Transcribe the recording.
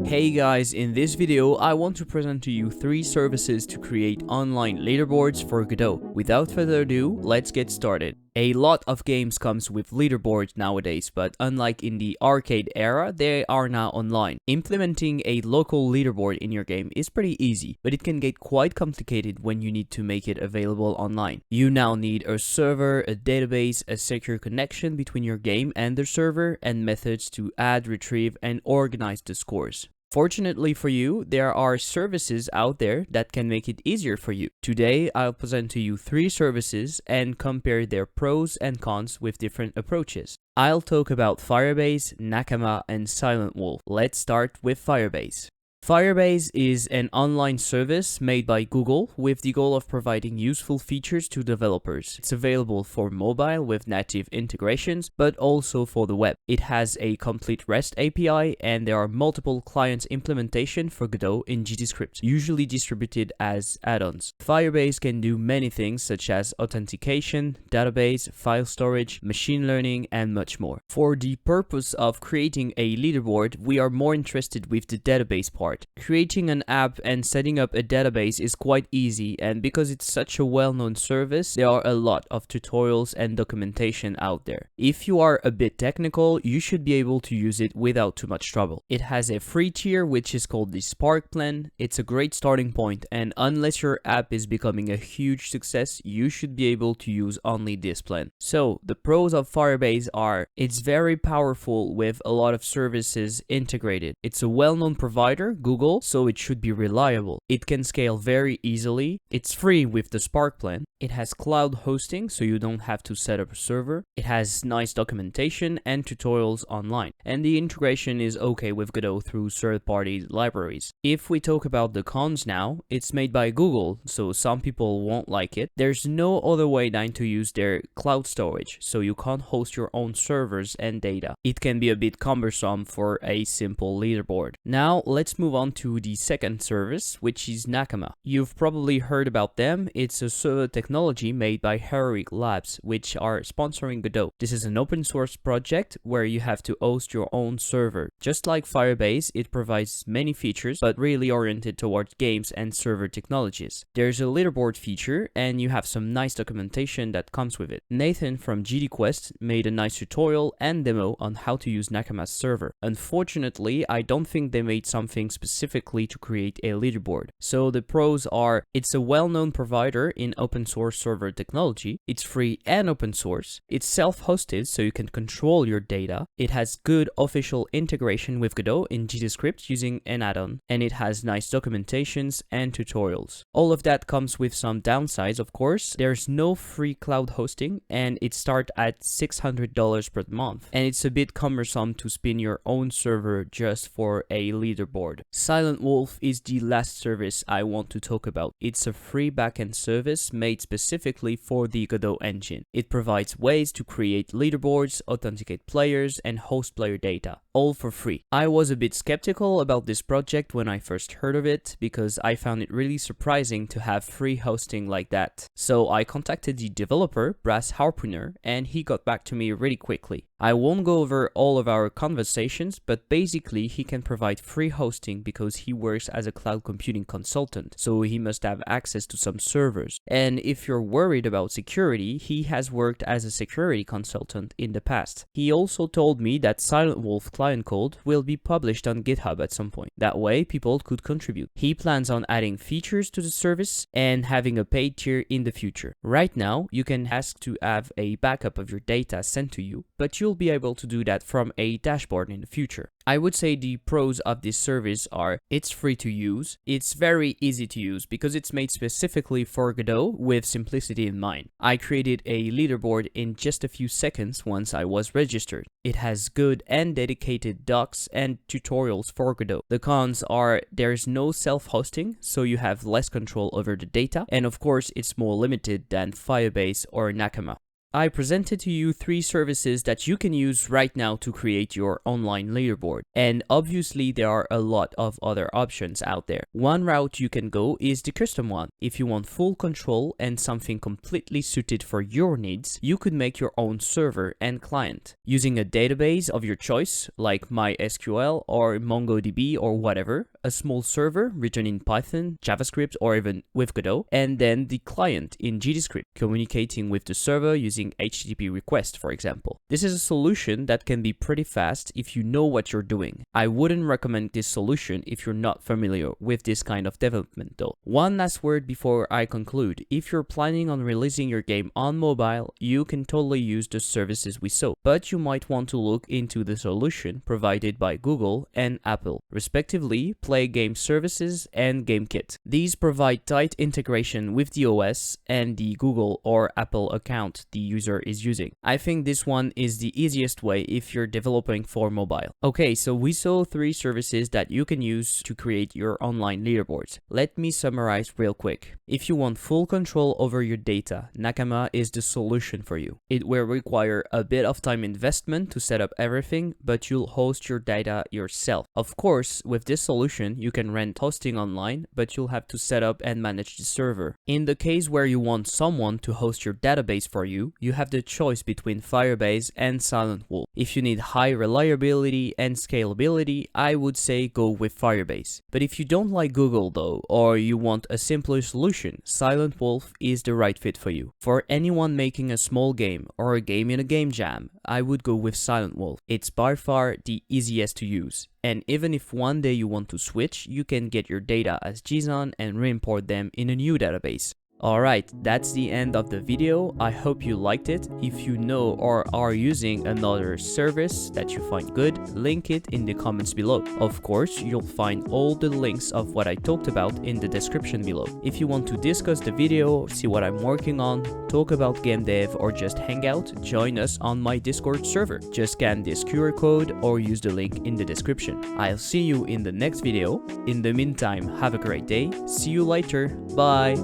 Hey guys, in this video I want to present to you 3 services to create online leaderboards for Godot. Without further ado, let's get started. A lot of games comes with leaderboards nowadays, but unlike in the arcade era, they are now online. Implementing a local leaderboard in your game is pretty easy, but it can get quite complicated when you need to make it available online. You now need a server, a database, a secure connection between your game and the server, and methods to add, retrieve, and organize the scores. Fortunately for you, there are services out there that can make it easier for you. Today, I'll present to you 3 services and compare their pros and cons with different approaches. I'll talk about Firebase, Nakama, and Silentwolf. Let's start with Firebase. Firebase is an online service made by Google with the goal of providing useful features to developers. It's available for mobile with native integrations, but also for the web. It has a complete REST API, and there are multiple client implementations for Godot in GDQuest, usually distributed as add-ons. Firebase can do many things such as authentication, database, file storage, machine learning, and much more. For the purpose of creating a leaderboard, we are more interested with the database part. Creating an app and setting up a database is quite easy, and because it's such a well-known service, there are a lot of tutorials and documentation out there. If you are a bit technical, you should be able to use it without too much trouble. It has a free tier which is called the Spark plan. It's a great starting point, and unless your app is becoming a huge success, you should be able to use only this plan. So the pros of Firebase are: it's very powerful with a lot of services integrated. It's a well-known provider, Google, so it should be reliable. It can scale very easily. It's free with the Spark plan. It has cloud hosting, so you don't have to set up a server. It has nice documentation and tutorials online. And the integration is okay with Godot through third-party libraries. If we talk about the cons now, it's made by Google, so some people won't like it. There's no other way than to use their cloud storage, so you can't host your own servers and data. It can be a bit cumbersome for a simple leaderboard. Now, let's move on to the second service, which is Nakama. You've probably heard about them. It's a server technology made by Heroic Labs, which are sponsoring Godot. This is an open source project where you have to host your own server. Just like Firebase, it provides many features, but really oriented towards games and server technologies. There's a leaderboard feature, and you have some nice documentation that comes with it. Nathan from GDQuest made a nice tutorial and demo on how to use Nakama's server. Unfortunately, I don't think they made something specifically to create a leaderboard. So the pros are: it's a well-known provider in open source server technology, it's free and open source, it's self-hosted so you can control your data, it has good official integration with Godot in GDQuest using an add-on, and it has nice documentations and tutorials. All of that comes with some downsides, of course. There's no free cloud hosting, and it starts at $600 per month, and it's a bit cumbersome to spin your own server just for a leaderboard. Silentwolf is the last service I want to talk about. It's a free backend service made specifically for the Godot engine. It provides ways to create leaderboards, authenticate players, and host player data, all for free. I was a bit skeptical about this project when I first heard of it, because I found it really surprising to have free hosting like that. So I contacted the developer, Brass Harpooner, and he got back to me really quickly. I won't go over all of our conversations, but basically he can provide free hosting because he works as a cloud computing consultant, so he must have access to some servers. And if you're worried about security, he has worked as a security consultant in the past. He also told me that Silentwolf client code will be published on GitHub at some point. That way, people could contribute. He plans on adding features to the service and having a paid tier in the future. Right now, you can ask to have a backup of your data sent to you, but you'll be able to do that from a dashboard in the future. I would say the pros of this service are: it's free to use, it's very easy to use because it's made specifically for Godot with simplicity in mind. I created a leaderboard in just a few seconds once I was registered. It has good and dedicated docs and tutorials for Godot. The cons are: there's no self-hosting, so you have less control over the data, and of course it's more limited than Firebase or Nakama. I presented to you 3 services that you can use right now to create your online leaderboard. And obviously there are a lot of other options out there. One route you can go is the custom one. If you want full control and something completely suited for your needs, you could make your own server and client using a database of your choice like MySQL or MongoDB or whatever, a small server written in Python, JavaScript or even with Godot, and then the client in GDQuest communicating with the server using HTTP request, for example. This is a solution that can be pretty fast if you know what you're doing. I wouldn't recommend this solution if you're not familiar with this kind of development though. One last word before I conclude. If you're planning on releasing your game on mobile, you can totally use the services we saw, but you might want to look into the solution provided by Google and Apple, respectively Play Game Services and GameKit. These provide tight integration with the OS and the Google or Apple account the user is using. I think this one is the easiest way if you're developing for mobile. Okay, so we saw 3 services that you can use to create your online leaderboards. Let me summarize real quick. If you want full control over your data, Nakama is the solution for you. It will require a bit of time investment to set up everything, but you'll host your data yourself. Of course, with this solution, you can rent hosting online, but you'll have to set up and manage the server. In the case where you want someone to host your database for you, you have the choice between Firebase and Silentwolf. If you need high reliability and scalability, I would say go with Firebase. But if you don't like Google though, or you want a simpler solution, Silentwolf is the right fit for you. For anyone making a small game or a game in a game jam, I would go with Silentwolf. It's by far the easiest to use. And even if one day you want to switch, you can get your data as JSON and re-import them in a new database. Alright, that's the end of the video. I hope you liked it. If you know or are using another service that you find good, link it in the comments below. Of course, you'll find all the links of what I talked about in the description below. If you want to discuss the video, see what I'm working on, talk about game dev or just hang out, join us on my Discord server. Just scan this QR code or use the link in the description. I'll see you in the next video. In the meantime, have a great day. See you later. Bye.